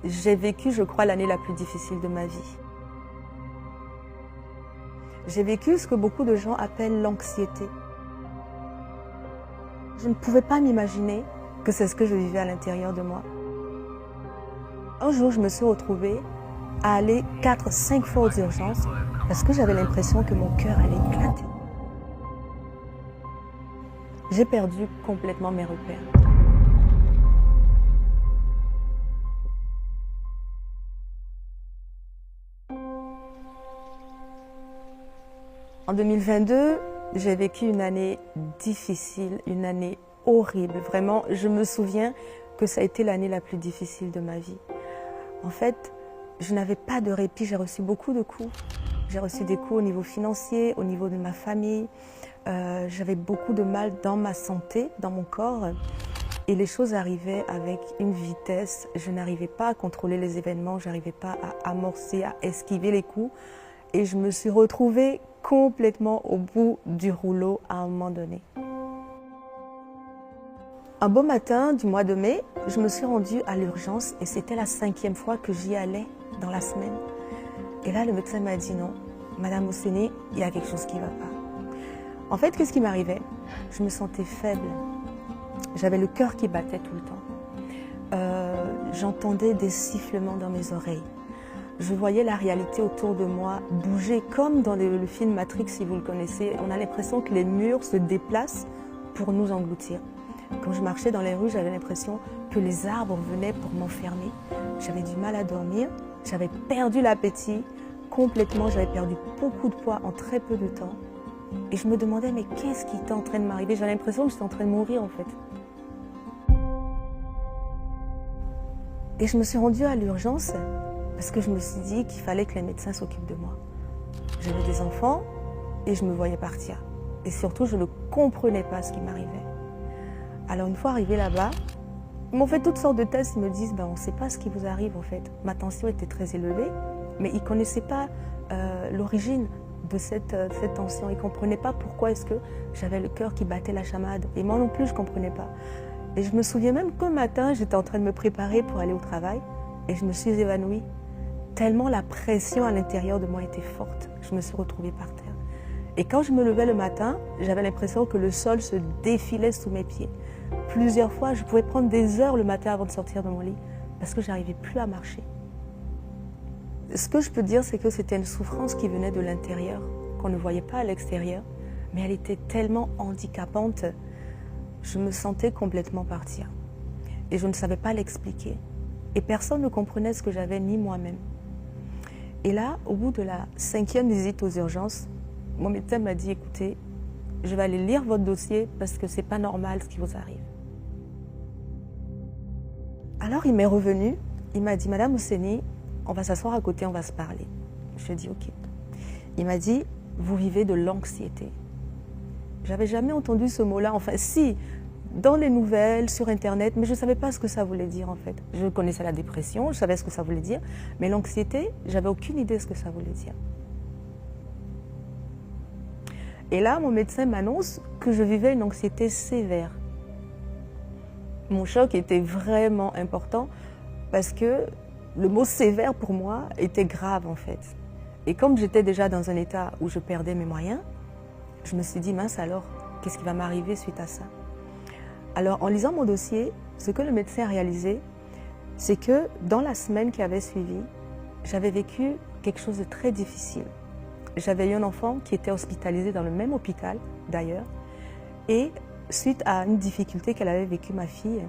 j'ai vécu, je crois, l'année la plus difficile de ma vie. J'ai vécu ce que beaucoup de gens appellent l'anxiété. Je ne pouvais pas m'imaginer que c'est ce que je vivais à l'intérieur de moi. Un jour, je me suis retrouvée à aller 4-5 fois aux urgences parce que j'avais l'impression que mon cœur allait éclater. J'ai perdu complètement mes repères. En 2022, j'ai vécu une année difficile, une année horrible. Vraiment, je me souviens que ça a été l'année la plus difficile de ma vie. En fait, je n'avais pas de répit, j'ai reçu beaucoup de coups. J'ai reçu des coups au niveau financier, au niveau de ma famille. J'avais beaucoup de mal dans ma santé, dans mon corps. Et les choses arrivaient avec une vitesse. Je n'arrivais pas à contrôler les événements, je n'arrivais pas à amorcer, à esquiver les coups. Et je me suis retrouvée complètement au bout du rouleau à un moment donné. Un beau matin du mois de mai, je me suis rendue à l'urgence et c'était la 5e fois que j'y allais dans la semaine. Et là, le médecin m'a dit non, Madame Osséné, il y a quelque chose qui ne va pas. En fait, qu'est-ce qui m'arrivait? Je me sentais faible. J'avais le cœur qui battait tout le temps. J'entendais des sifflements dans mes oreilles. Je voyais la réalité autour de moi bouger comme dans le film Matrix, si vous le connaissez. On a l'impression que les murs se déplacent pour nous engloutir. Quand je marchais dans les rues, j'avais l'impression que les arbres venaient pour m'enfermer. J'avais du mal à dormir, j'avais perdu l'appétit complètement, j'avais perdu beaucoup de poids en très peu de temps. Et je me demandais, mais qu'est-ce qui était en train de m'arriver? J'avais l'impression que j'étais en train de mourir en fait. Et je me suis rendue à l'urgence parce que je me suis dit qu'il fallait que les médecins s'occupent de moi. J'avais des enfants et je me voyais partir. Et surtout, je ne comprenais pas ce qui m'arrivait. Alors une fois arrivée là-bas, ils m'ont fait toutes sortes de tests. Ils me disent, on ne sait pas ce qui vous arrive en fait. Ma tension était très élevée, mais ils ne connaissaient pas l'origine de cette tension. Ils ne comprenaient pas pourquoi est-ce que j'avais le cœur qui battait la chamade. Et moi non plus, je ne comprenais pas. Et je me souviens même qu'un matin, j'étais en train de me préparer pour aller au travail et je me suis évanouie. Tellement la pression à l'intérieur de moi était forte, je me suis retrouvée par terre. Et quand je me levais le matin, j'avais l'impression que le sol se défilait sous mes pieds. Plusieurs fois, je pouvais prendre des heures le matin avant de sortir de mon lit parce que je n'arrivais plus à marcher. Ce que je peux dire, c'est que c'était une souffrance qui venait de l'intérieur, qu'on ne voyait pas à l'extérieur, mais elle était tellement handicapante, je me sentais complètement partir. Et je ne savais pas l'expliquer. Et personne ne comprenait ce que j'avais, ni moi-même. Et là, au bout de la 5e visite aux urgences, mon médecin m'a dit, écoutez, je vais aller lire votre dossier parce que ce n'est pas normal ce qui vous arrive. Alors il m'est revenu, il m'a dit, Madame Osséné, on va s'asseoir à côté, on va se parler. Je lui ai dit, ok. Il m'a dit, vous vivez de l'anxiété. J'avais jamais entendu ce mot-là, enfin si, dans les nouvelles, sur Internet, mais je ne savais pas ce que ça voulait dire en fait. Je connaissais la dépression, je savais ce que ça voulait dire, mais l'anxiété, j'avais aucune idée de ce que ça voulait dire. Et là, mon médecin m'annonce que je vivais une anxiété sévère. Mon choc était vraiment important parce que le mot sévère pour moi était grave en fait. Et comme j'étais déjà dans un état où je perdais mes moyens, je me suis dit, mince alors, qu'est-ce qui va m'arriver suite à ça? Alors, en lisant mon dossier, ce que le médecin a réalisé, c'est que dans la semaine qui avait suivi, j'avais vécu quelque chose de très difficile. J'avais eu un enfant qui était hospitalisé dans le même hôpital, d'ailleurs, et suite à une difficulté qu'elle avait vécue, ma fille,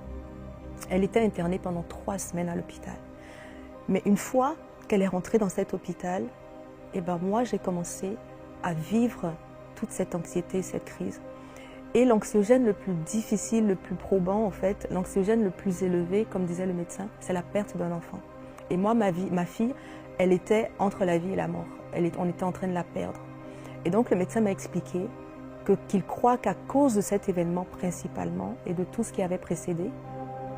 elle était internée pendant 3 semaines à l'hôpital. Mais une fois qu'elle est rentrée dans cet hôpital, moi, j'ai commencé à vivre toute cette anxiété, cette crise. Et l'anxiogène le plus difficile, le plus probant en fait, l'anxiogène le plus élevé, comme disait le médecin, c'est la perte d'un enfant. Et moi, ma fille, elle était entre la vie et la mort. On était en train de la perdre. Et donc le médecin m'a expliqué qu'il croit qu'à cause de cet événement principalement et de tout ce qui avait précédé,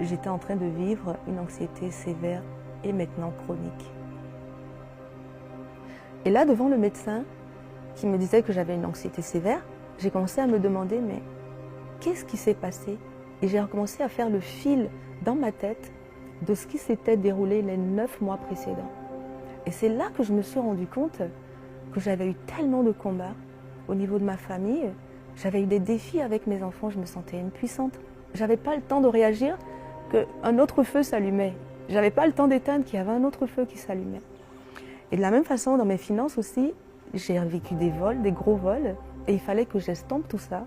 j'étais en train de vivre une anxiété sévère et maintenant chronique. Et là, devant le médecin qui me disait que j'avais une anxiété sévère, j'ai commencé à me demander, mais qu'est-ce qui s'est passé? Et j'ai recommencé à faire le fil dans ma tête de ce qui s'était déroulé les 9 mois précédents. Et c'est là que je me suis rendu compte que j'avais eu tellement de combats au niveau de ma famille. J'avais eu des défis avec mes enfants, je me sentais impuissante. Je n'avais pas le temps de réagir qu'un autre feu s'allumait. Je n'avais pas le temps d'éteindre qu'il y avait un autre feu qui s'allumait. Et de la même façon, dans mes finances aussi, j'ai vécu des vols, des gros vols, et il fallait que j'estompe tout ça.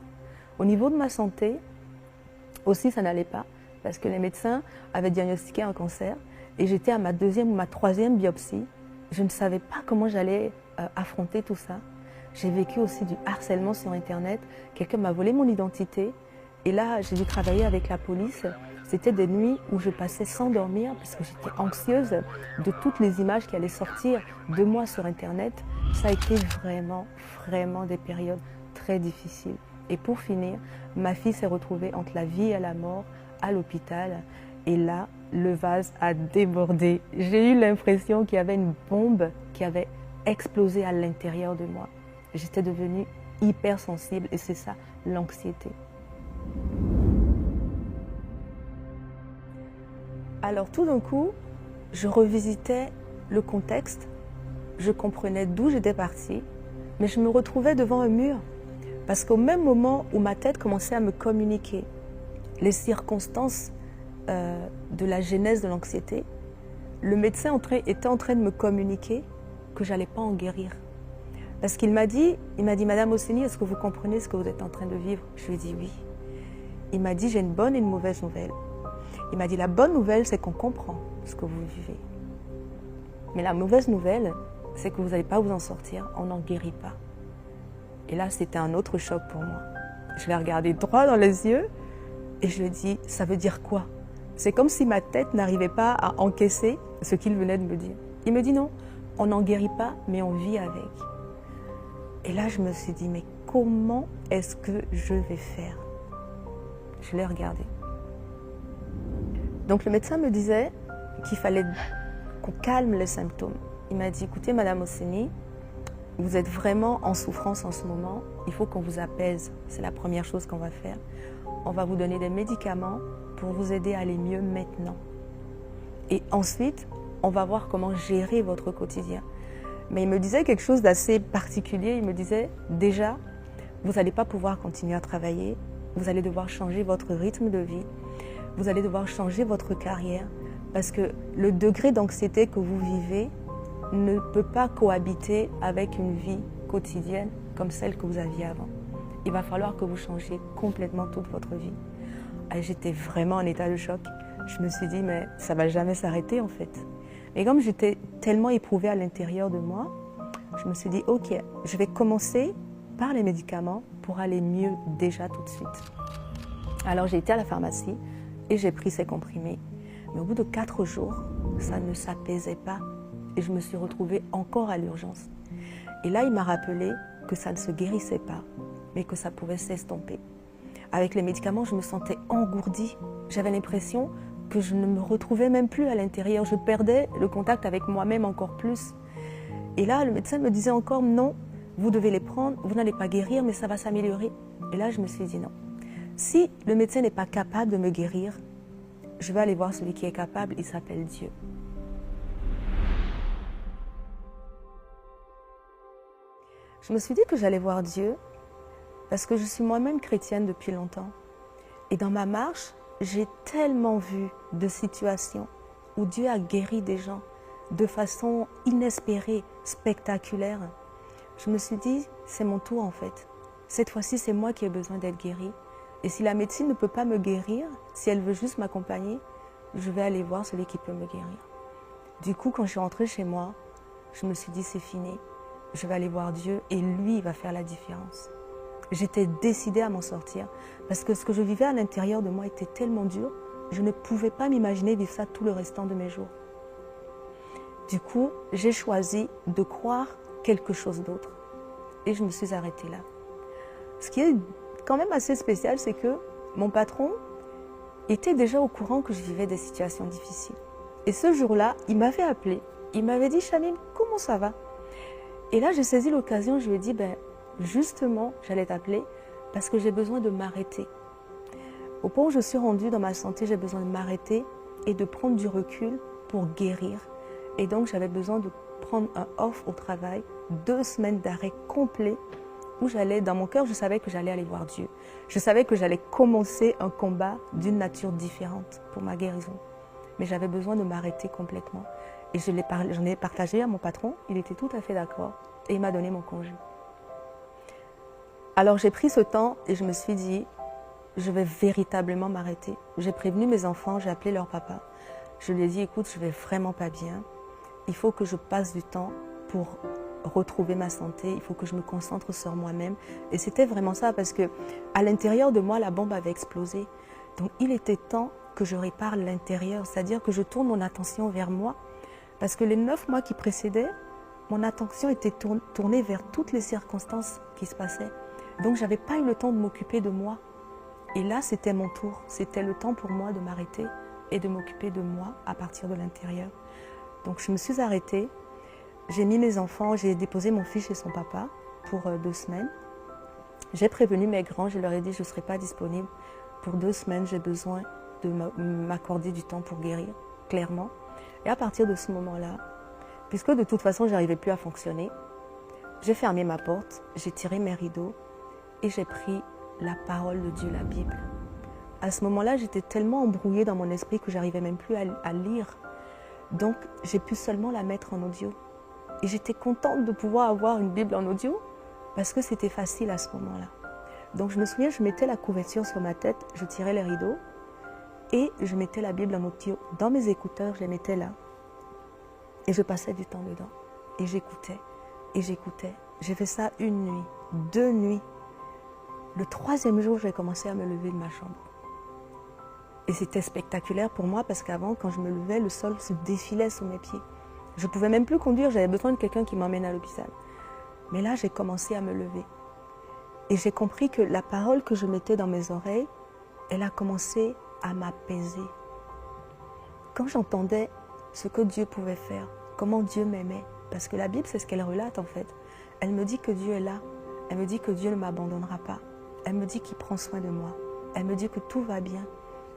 Au niveau de ma santé, aussi ça n'allait pas, parce que les médecins avaient diagnostiqué un cancer, et j'étais à ma 2e ou ma 3e biopsie. Je ne savais pas comment j'allais affronter tout ça. J'ai vécu aussi du harcèlement sur Internet. Quelqu'un m'a volé mon identité, et là, j'ai dû travailler avec la police. C'était des nuits où je passais sans dormir parce que j'étais anxieuse de toutes les images qui allaient sortir de moi sur Internet. Ça a été vraiment, vraiment des périodes très difficiles. Et pour finir, ma fille s'est retrouvée entre la vie et la mort à l'hôpital. Et là, le vase a débordé. J'ai eu l'impression qu'il y avait une bombe qui avait explosé à l'intérieur de moi. J'étais devenue hypersensible et c'est ça, l'anxiété. Alors tout d'un coup, je revisitais le contexte, je comprenais d'où j'étais partie, mais je me retrouvais devant un mur. Parce qu'au même moment où ma tête commençait à me communiquer les circonstances de la genèse de l'anxiété, le médecin était en train de me communiquer que je n'allais pas en guérir. Parce qu'il m'a dit, Madame Ossény, est-ce que vous comprenez ce que vous êtes en train de vivre? Je lui ai dit oui. Il m'a dit, j'ai une bonne et une mauvaise nouvelle. Il m'a dit, la bonne nouvelle, c'est qu'on comprend ce que vous vivez. Mais la mauvaise nouvelle, c'est que vous n'allez pas vous en sortir, on n'en guérit pas. Et là, c'était un autre choc pour moi. Je l'ai regardé droit dans les yeux et je lui ai dit, ça veut dire quoi? C'est comme si ma tête n'arrivait pas à encaisser ce qu'il venait de me dire. Il me dit non, on n'en guérit pas, mais on vit avec. Et là, je me suis dit, mais comment est-ce que je vais faire? Je l'ai regardé. Donc le médecin me disait qu'il fallait qu'on calme les symptômes. Il m'a dit, écoutez, Madame Ossény, vous êtes vraiment en souffrance en ce moment, il faut qu'on vous apaise. C'est la première chose qu'on va faire. On va vous donner des médicaments pour vous aider à aller mieux maintenant. Et ensuite, on va voir comment gérer votre quotidien. Mais il me disait quelque chose d'assez particulier. Il me disait, déjà, vous n'allez pas pouvoir continuer à travailler. Vous allez devoir changer votre rythme de vie. Vous allez devoir changer votre carrière. Parce que le degré d'anxiété que vous vivez ne peut pas cohabiter avec une vie quotidienne comme celle que vous aviez avant. Il va falloir que vous changiez complètement toute votre vie. Et j'étais vraiment en état de choc. Je me suis dit, mais ça ne va jamais s'arrêter en fait. Et comme j'étais tellement éprouvée à l'intérieur de moi, je me suis dit, ok, je vais commencer par les médicaments pour aller mieux déjà tout de suite. Alors j'ai été à la pharmacie et j'ai pris ces comprimés. Mais au bout de 4 jours, ça ne s'apaisait pas. Et je me suis retrouvée encore à l'urgence. Et là, il m'a rappelé que ça ne se guérissait pas, mais que ça pouvait s'estomper. Avec les médicaments, je me sentais engourdie. J'avais l'impression que je ne me retrouvais même plus à l'intérieur. Je perdais le contact avec moi-même encore plus. Et là, le médecin me disait encore, non, vous devez les prendre, vous n'allez pas guérir, mais ça va s'améliorer. Et là, je me suis dit non. Si le médecin n'est pas capable de me guérir, je vais aller voir celui qui est capable, il s'appelle Dieu. Je me suis dit que j'allais voir Dieu parce que je suis moi-même chrétienne depuis longtemps. Et dans ma marche, j'ai tellement vu de situations où Dieu a guéri des gens de façon inespérée, spectaculaire. Je me suis dit, c'est mon tour en fait. Cette fois-ci, c'est moi qui ai besoin d'être guérie. Et si la médecine ne peut pas me guérir, si elle veut juste m'accompagner, je vais aller voir celui qui peut me guérir. Du coup, quand je suis rentrée chez moi, je me suis dit, c'est fini. Je vais aller voir Dieu et lui, il va faire la différence. J'étais décidée à m'en sortir parce que ce que je vivais à l'intérieur de moi était tellement dur, je ne pouvais pas m'imaginer vivre ça tout le restant de mes jours. Du coup, j'ai choisi de croire quelque chose d'autre et je me suis arrêtée là. Ce qui est quand même assez spécial, c'est que mon patron était déjà au courant que je vivais des situations difficiles. Et ce jour-là, il m'avait appelé, il m'avait dit « Chamine, comment ça va ?» Et là, j'ai saisi l'occasion, je lui ai dit, justement, j'allais t'appeler parce que j'ai besoin de m'arrêter. Au point où je suis rendue dans ma santé, j'ai besoin de m'arrêter et de prendre du recul pour guérir. Et donc, j'avais besoin de prendre un off au travail, 2 semaines d'arrêt complet où j'allais, dans mon cœur, je savais que j'allais aller voir Dieu. Je savais que j'allais commencer un combat d'une nature différente pour ma guérison. Mais j'avais besoin de m'arrêter complètement. Et j'en ai partagé à mon patron, il était tout à fait d'accord et il m'a donné mon congé. Alors j'ai pris ce temps et je me suis dit, je vais véritablement m'arrêter. J'ai prévenu mes enfants, j'ai appelé leur papa. Je lui ai dit, écoute, je ne vais vraiment pas bien. Il faut que je passe du temps pour retrouver ma santé. Il faut que je me concentre sur moi-même. Et c'était vraiment ça parce que à l'intérieur de moi, la bombe avait explosé. Donc il était temps que je répare l'intérieur, c'est-à-dire que je tourne mon attention vers moi. Parce que les 9 mois qui précédaient, mon attention était tournée vers toutes les circonstances qui se passaient. Donc je n'avais pas eu le temps de m'occuper de moi. Et là, c'était mon tour. C'était le temps pour moi de m'arrêter et de m'occuper de moi à partir de l'intérieur. Donc je me suis arrêtée. J'ai mis mes enfants, j'ai déposé mon fils chez son papa pour 2 semaines. J'ai prévenu mes grands, je leur ai dit je ne serai pas disponible. Pour 2 semaines, j'ai besoin de m'accorder du temps pour guérir, clairement. Et à partir de ce moment-là, puisque de toute façon, je n'arrivais plus à fonctionner, j'ai fermé ma porte, j'ai tiré mes rideaux et j'ai pris la parole de Dieu, la Bible. À ce moment-là, j'étais tellement embrouillée dans mon esprit que je n'arrivais même plus à lire. Donc, j'ai pu seulement la mettre en audio. Et j'étais contente de pouvoir avoir une Bible en audio parce que c'était facile à ce moment-là. Donc, je me souviens, je mettais la couverture sur ma tête, je tirais les rideaux et je mettais la Bible en audio. Dans mes écouteurs, je les mettais là. Et je passais du temps dedans. Et j'écoutais. Et j'écoutais. J'ai fait ça 1 nuit, 2 nuits. Le 3e jour, j'ai commencé à me lever de ma chambre. Et c'était spectaculaire pour moi parce qu'avant, quand je me levais, le sol se défilait sous mes pieds. Je ne pouvais même plus conduire, j'avais besoin de quelqu'un qui m'emmène à l'hôpital. Mais là, j'ai commencé à me lever. Et j'ai compris que la parole que je mettais dans mes oreilles, elle a commencé à m'apaiser. Quand j'entendais ce que Dieu pouvait faire, comment Dieu m'aimait, parce que la Bible, c'est ce qu'elle relate en fait. Elle me dit que Dieu est là. Elle me dit que Dieu ne m'abandonnera pas. Elle me dit qu'il prend soin de moi. Elle me dit que tout va bien.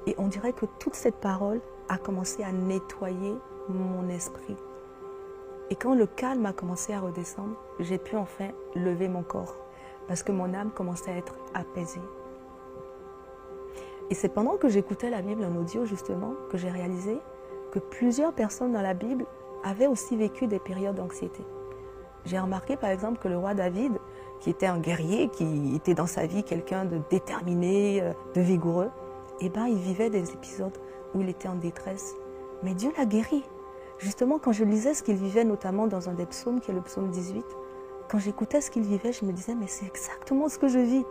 Et on dirait que toute cette parole a commencé à nettoyer mon esprit. Et quand le calme a commencé à redescendre, j'ai pu enfin lever mon corps parce que mon âme commençait à être apaisée. Et c'est pendant que j'écoutais la Bible en audio justement que j'ai réalisé que plusieurs personnes dans la Bible avaient aussi vécu des périodes d'anxiété. J'ai remarqué par exemple que le roi David, qui était un guerrier, qui était dans sa vie quelqu'un de déterminé, de vigoureux, eh ben, il vivait des épisodes où il était en détresse. Mais Dieu l'a guéri. Justement, quand je lisais ce qu'il vivait, notamment dans un des psaumes, qui est le psaume 18, quand j'écoutais ce qu'il vivait, je me disais, mais c'est exactement ce que je vis.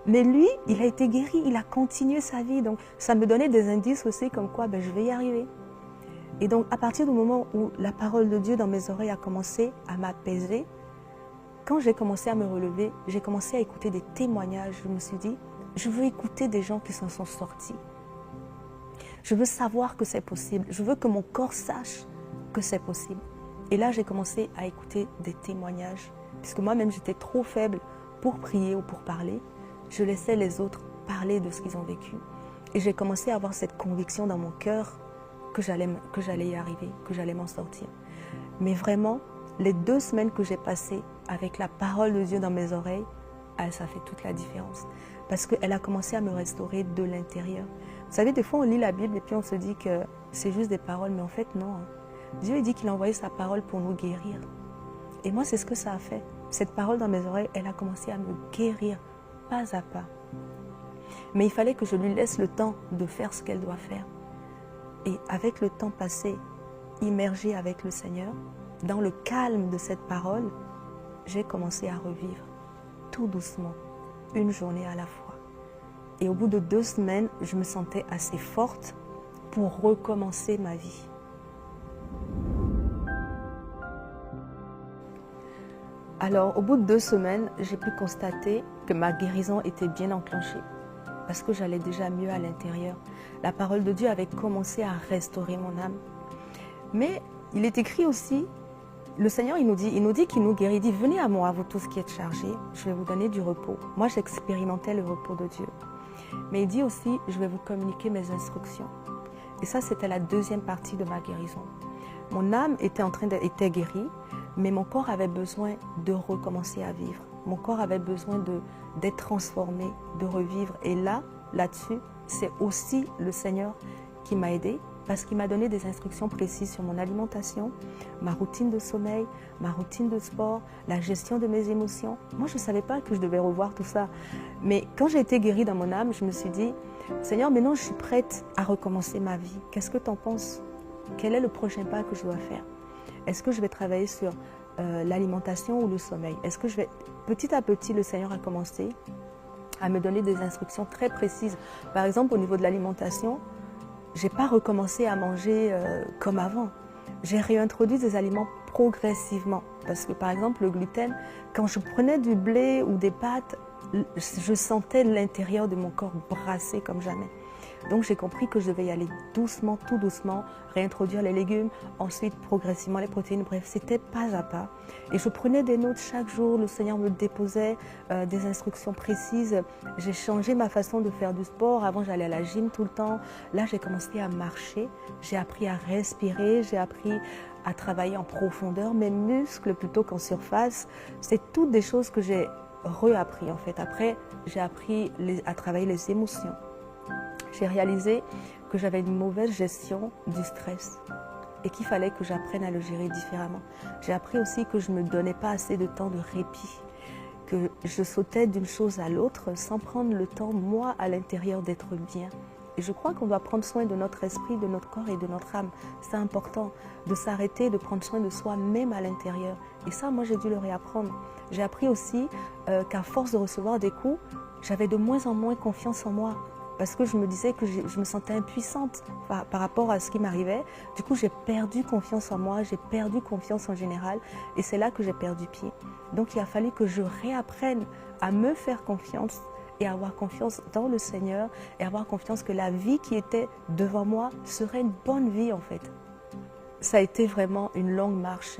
Mais lui, il a été guéri, il a continué sa vie. Donc, ça me donnait des indices aussi comme quoi ben, je vais y arriver. Et donc, à partir du moment où la parole de Dieu dans mes oreilles a commencé à m'apaiser, quand j'ai commencé à me relever, j'ai commencé à écouter des témoignages. Je me suis dit, je veux écouter des gens qui s'en sont sortis. Je veux savoir que c'est possible. Je veux que mon corps sache que c'est possible. Et là, j'ai commencé à écouter des témoignages. Puisque moi-même, j'étais trop faible pour prier ou pour parler. Je laissais les autres parler de ce qu'ils ont vécu. Et j'ai commencé à avoir cette conviction dans mon cœur que j'allais y arriver, que j'allais m'en sortir. Mais vraiment, les 2 semaines que j'ai passées avec la parole de Dieu dans mes oreilles, ça fait toute la différence. Parce qu'elle a commencé à me restaurer de l'intérieur. Vous savez, des fois, on lit la Bible et puis on se dit que c'est juste des paroles. Mais en fait, non. Dieu dit qu'il a envoyé sa parole pour nous guérir. Et moi, c'est ce que ça a fait. Cette parole dans mes oreilles, elle a commencé à me guérir pas à pas. Mais il fallait que je lui laisse le temps de faire ce qu'elle doit faire. Et avec le temps passé, immergé avec le Seigneur, dans le calme de cette parole, j'ai commencé à revivre tout doucement, une journée à la fois. Et au bout de 2 semaines, je me sentais assez forte pour recommencer ma vie. Alors, au bout de 2 semaines, j'ai pu constater que ma guérison était bien enclenchée parce que j'allais déjà mieux à l'intérieur. La parole de Dieu avait commencé à restaurer mon âme. Mais il est écrit aussi, le Seigneur, il nous dit qu'il nous guérit. Il dit, venez à moi, vous tous qui êtes chargés, je vais vous donner du repos. Moi, j'expérimentais le repos de Dieu. Mais il dit aussi, je vais vous communiquer mes instructions. Et ça, c'était la deuxième partie de ma guérison. Mon âme était guérie, mais mon corps avait besoin de recommencer à vivre. Mon corps avait besoin d'être transformé, de revivre. Et là-dessus, c'est aussi le Seigneur qui m'a aidée, parce qu'il m'a donné des instructions précises sur mon alimentation, ma routine de sommeil, ma routine de sport, la gestion de mes émotions. Moi, je ne savais pas que je devais revoir tout ça. Mais quand j'ai été guérie dans mon âme, je me suis dit, Seigneur, maintenant je suis prête à recommencer ma vie. Qu'est-ce que tu en penses? Quel est le prochain pas que je dois faire? Est-ce que je vais travailler sur l'alimentation ou le sommeil? Est-ce que je vais... Petit à petit, le Seigneur a commencé à me donner des instructions très précises. Par exemple, au niveau de l'alimentation, je n'ai pas recommencé à manger comme avant. J'ai réintroduit des aliments progressivement. Parce que par exemple, le gluten, quand je prenais du blé ou des pâtes, je sentais l'intérieur de mon corps brasser comme jamais. Donc j'ai compris que je devais y aller doucement, tout doucement, réintroduire les légumes, ensuite progressivement les protéines. Bref, c'était pas à pas. Et je prenais des notes chaque jour, le Seigneur me déposait des instructions précises. J'ai changé ma façon de faire du sport. Avant, j'allais à la gym tout le temps. Là, j'ai commencé à marcher. J'ai appris à respirer. J'ai appris à travailler en profondeur, mes muscles plutôt qu'en surface. C'est toutes des choses que j'ai réappris en fait. Après, j'ai appris à travailler les émotions. J'ai réalisé que j'avais une mauvaise gestion du stress et qu'il fallait que j'apprenne à le gérer différemment. J'ai appris aussi que je ne me donnais pas assez de temps de répit, que je sautais d'une chose à l'autre sans prendre le temps, moi, à l'intérieur, d'être bien. Et je crois qu'on doit prendre soin de notre esprit, de notre corps et de notre âme. C'est important de s'arrêter, de prendre soin de soi-même à l'intérieur. Et ça, moi, j'ai dû le réapprendre. J'ai appris aussi qu'à force de recevoir des coups, j'avais de moins en moins confiance en moi. Parce que je me disais que je me sentais impuissante par rapport à ce qui m'arrivait. Du coup, j'ai perdu confiance en moi, j'ai perdu confiance en général. Et c'est là que j'ai perdu pied. Donc, il a fallu que je réapprenne à me faire confiance et avoir confiance dans le Seigneur et avoir confiance que la vie qui était devant moi serait une bonne vie en fait. Ça a été vraiment une longue marche.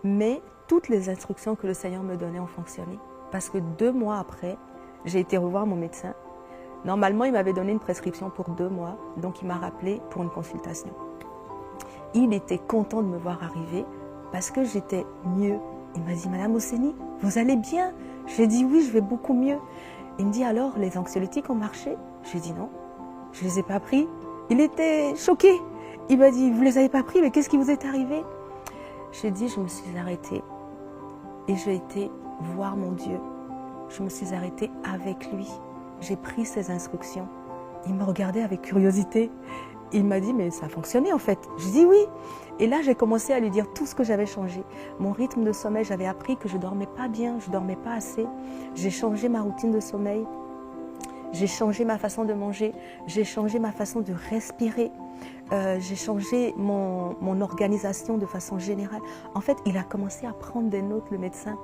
Mais toutes les instructions que le Seigneur me donnait ont fonctionné. Parce que 2 mois après, j'ai été revoir mon médecin. Normalement, il m'avait donné une prescription pour 2 mois, donc il m'a rappelé pour une consultation. Il était content de me voir arriver parce que j'étais mieux. Il m'a dit, Madame Ossénie, vous allez bien? J'ai dit oui, je vais beaucoup mieux. Il me dit, alors, les anxiolytiques ont marché? J'ai dit non, je ne les ai pas pris. Il était choqué. Il m'a dit, vous ne les avez pas pris, mais qu'est-ce qui vous est arrivé? J'ai dit, je me suis arrêtée et j'ai été voir mon Dieu. Je me suis arrêtée avec lui. J'ai pris ses instructions. Il me regardait avec curiosité. Il m'a dit, mais ça a fonctionné en fait. Je dis oui. Et là, j'ai commencé à lui dire tout ce que j'avais changé. Mon rythme de sommeil, j'avais appris que je ne dormais pas bien, je ne dormais pas assez. J'ai changé ma routine de sommeil. J'ai changé ma façon de manger. J'ai changé ma façon de respirer. J'ai changé mon organisation de façon générale. En fait, il a commencé à prendre des notes, le médecin,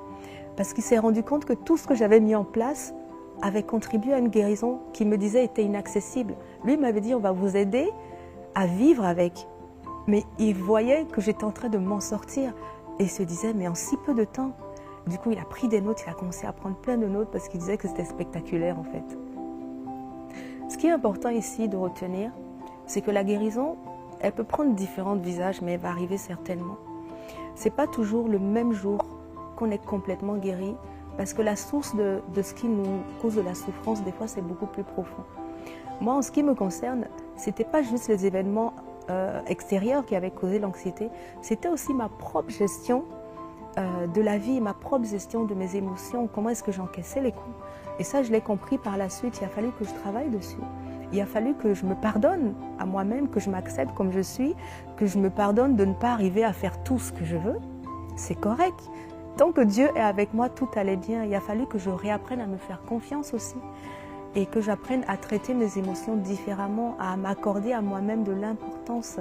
parce qu'il s'est rendu compte que tout ce que j'avais mis en place avait contribué à une guérison qui me disait était inaccessible. Lui m'avait dit, on va vous aider à vivre avec. Mais il voyait que j'étais en train de m'en sortir. Et il se disait, mais en si peu de temps. Du coup, il a pris des notes, il a commencé à prendre plein de notes parce qu'il disait que c'était spectaculaire en fait. Ce qui est important ici de retenir, c'est que la guérison, elle peut prendre différents visages, mais elle va arriver certainement. Ce n'est pas toujours le même jour qu'on est complètement guéri, parce que la source de ce qui nous cause de la souffrance, des fois, c'est beaucoup plus profond. Moi, en ce qui me concerne, ce n'était pas juste les événements extérieurs qui avaient causé l'anxiété, c'était aussi ma propre gestion de la vie, ma propre gestion de mes émotions, comment est-ce que j'encaissais les coups. Et ça, je l'ai compris par la suite, il a fallu que je travaille dessus. Il a fallu que je me pardonne à moi-même, que je m'accepte comme je suis, que je me pardonne de ne pas arriver à faire tout ce que je veux. C'est correct. Tant que Dieu est avec moi, tout allait bien. Il a fallu que je réapprenne à me faire confiance aussi et que j'apprenne à traiter mes émotions différemment, à m'accorder à moi-même de l'importance.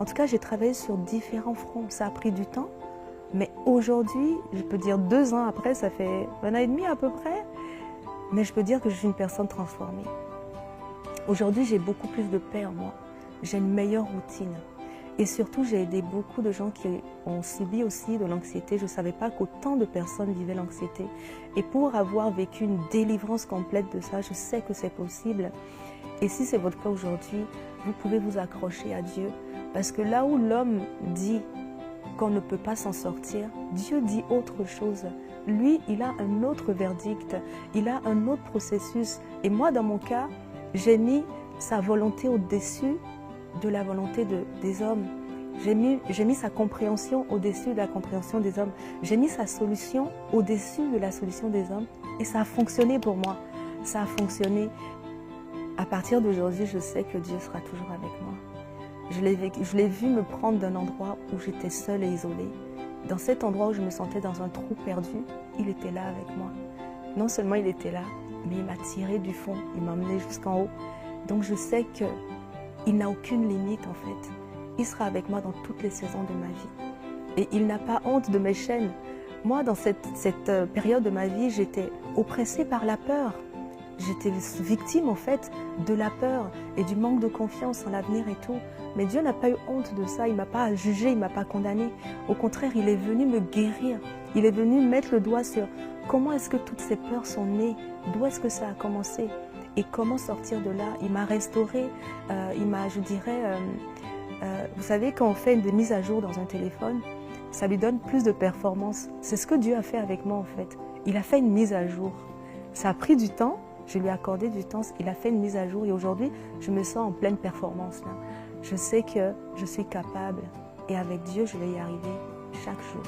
En tout cas, j'ai travaillé sur différents fronts. Ça a pris du temps, mais aujourd'hui, je peux dire 2 ans après, ça fait 1 an et demi à peu près, mais je peux dire que je suis une personne transformée. Aujourd'hui, j'ai beaucoup plus de paix en moi. J'ai une meilleure routine. Et surtout, j'ai aidé beaucoup de gens qui ont subi aussi de l'anxiété. Je ne savais pas qu'autant de personnes vivaient l'anxiété. Et pour avoir vécu une délivrance complète de ça, je sais que c'est possible. Et si c'est votre cas aujourd'hui, vous pouvez vous accrocher à Dieu. Parce que là où l'homme dit qu'on ne peut pas s'en sortir, Dieu dit autre chose. Lui, il a un autre verdict, il a un autre processus. Et moi, dans mon cas, j'ai mis sa volonté au-dessus de la volonté des hommes. J'ai mis sa compréhension au-dessus de la compréhension des hommes. J'ai mis sa solution au-dessus de la solution des hommes. Et ça a fonctionné pour moi. Ça a fonctionné. À partir d'aujourd'hui, je sais que Dieu sera toujours avec moi. Je l'ai vu me prendre d'un endroit où j'étais seule et isolée. Dans cet endroit où je me sentais dans un trou perdu, il était là avec moi. Non seulement il était là, mais il m'a tiré du fond, il m'a emmené jusqu'en haut. Donc je sais qu'il n'a aucune limite en fait. Il sera avec moi dans toutes les saisons de ma vie. Et il n'a pas honte de mes chaînes. Moi, dans cette période de ma vie, j'étais oppressée par la peur. J'étais victime en fait de la peur et du manque de confiance en l'avenir et tout. Mais Dieu n'a pas eu honte de ça, il ne m'a pas jugé, il ne m'a pas condamné. Au contraire, il est venu me guérir. Il est venu mettre le doigt sur comment est-ce que toutes ces peurs sont nées, d'où est-ce que ça a commencé et comment sortir de là. Il m'a restauré, il m'a, je dirais, vous savez, quand on fait des mises à jour dans un téléphone, ça lui donne plus de performance. C'est ce que Dieu a fait avec moi en fait. Il a fait une mise à jour. Ça a pris du temps, je lui ai accordé du temps, il a fait une mise à jour et aujourd'hui, je me sens en pleine performance là. Je sais que je suis capable et avec Dieu, je vais y arriver chaque jour.